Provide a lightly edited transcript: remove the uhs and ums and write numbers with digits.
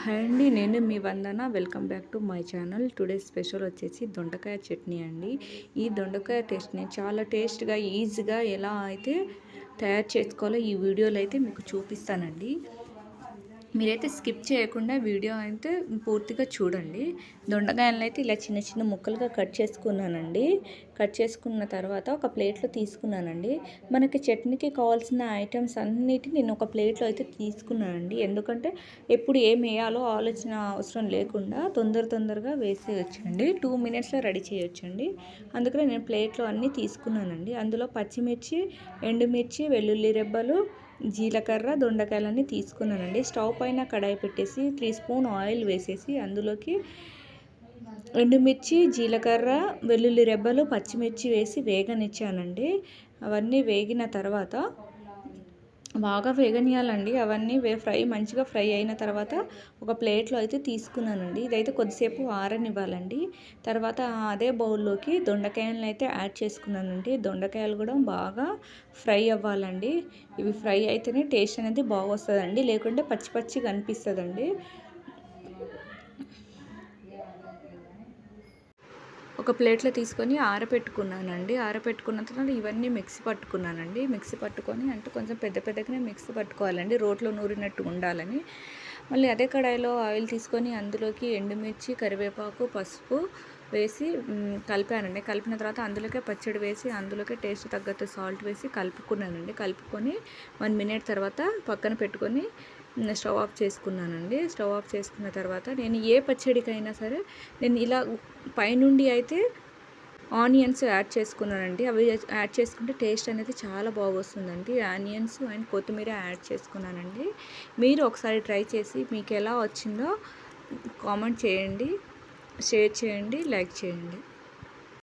Hi అండి, నేను మీ Vandana. Welcome back to my channel. Today special వచ్చేసి దొండకాయ చట్నీ అండి. ఈ దొండకాయ టేస్ట్ని చాలా టేస్ట్గా ఈజీగా ఎలా అయితే తయారు చేసుకోవాలో ఈ వీడియోలో అయితే మీకు చూపిస్తానండి. మీరైతే స్కిప్ చేయకుండా వీడియో అయితే పూర్తిగా చూడండి. దొండకాయలను అయితే ఇలా చిన్న చిన్న ముక్కలుగా కట్ చేసుకున్నానండి. కట్ చేసుకున్న తర్వాత ఒక ప్లేట్లో తీసుకున్నానండి. మనకి చట్నీకి కావాల్సిన ఐటమ్స్ అన్నిటిని నేను ఒక ప్లేట్లో అయితే తీసుకున్నానండి. ఎందుకంటే ఎప్పుడు ఏం వేయాలో ఆలోచన అవసరం లేకుండా తొందరగా వేసేయచ్చండి. 2 మినిట్స్లో రెడీ చేయొచ్చండి. అందుకనే నేను ప్లేట్లో అన్నీ తీసుకున్నానండి. అందులో పచ్చిమిర్చి, ఎండుమిర్చి, వెల్లుల్లి రెబ్బలు, జీలకర్ర, దొండకాయలన్నీ తీసుకున్నానండి. స్టవ్ పైన కడాయి పెట్టేసి 3 స్పూన్ ఆయిల్ వేసేసి అందులోకి ఎండుమిర్చి, జీలకర్ర, వెల్లుల్లి రెబ్బలు, పచ్చిమిర్చి వేసి వేగనిచ్చానండి. అవన్నీ వేగిన తర్వాత బాగా వేగనియాలండి. అవన్నీ మంచిగా ఫ్రై అయిన తర్వాత ఒక ప్లేట్లో అయితే తీసుకున్నానండి. ఇదైతే కొద్దిసేపు ఆరనివ్వాలండి. తర్వాత అదే బౌల్లోకి దొండకాయలను అయితే యాడ్ చేసుకున్నానండి. దొండకాయలు కూడా బాగా ఫ్రై అవ్వాలండి. ఇవి ఫ్రై అయితేనే టేస్ట్ అనేది బాగా వస్తుందండి, లేకుంటే పచ్చి పచ్చిగా అనిపిస్తుందండి. ఒక ప్లేట్లో తీసుకొని ఆరబెట్టుకున్నానండి. ఆరబెట్టుకున్న తర్వాత ఇవన్నీ మిక్సీ పట్టుకున్నానండి. మిక్సీ పట్టుకొని అంటే కొంచెం పెద్దగానే మిక్సీ పట్టుకోవాలండి, రోట్లో నూరినట్టు ఉండాలని. మళ్ళీ అదే కడాయిలో ఆయిల్ తీసుకొని అందులోకి ఎండుమిర్చి, కరివేపాకు, పసుపు వేసి కలిపానండి. కలిపిన తర్వాత అందులోకే పచ్చడి వేసి అందులోకే టేస్ట్ తగ్గట్టు సాల్ట్ వేసి కలుపుకున్నానండి. కలుపుకొని 1 మినిట్ తర్వాత పక్కన పెట్టుకొని స్టవ్ ఆఫ్ చేసుకున్నానండి. స్టవ్ ఆఫ్ చేసుకున్న తర్వాత నేను ఏ పచ్చడికైనా సరే నేను ఇలా పైనుండి అయితే ఆనియన్స్ యాడ్ చేసుకున్నానండి. అవి యాడ్ చేసుకుంటే టేస్ట్ అనేది చాలా బాగా వస్తుందండి. ఆనియన్స్ అండ్ కొత్తిమీర యాడ్ చేసుకున్నానండి. మీరు ఒకసారి ట్రై చేసి మీకు ఎలా వచ్చిందో కామెంట్ చేయండి, షేర్ చేయండి, లైక్ చేయండి.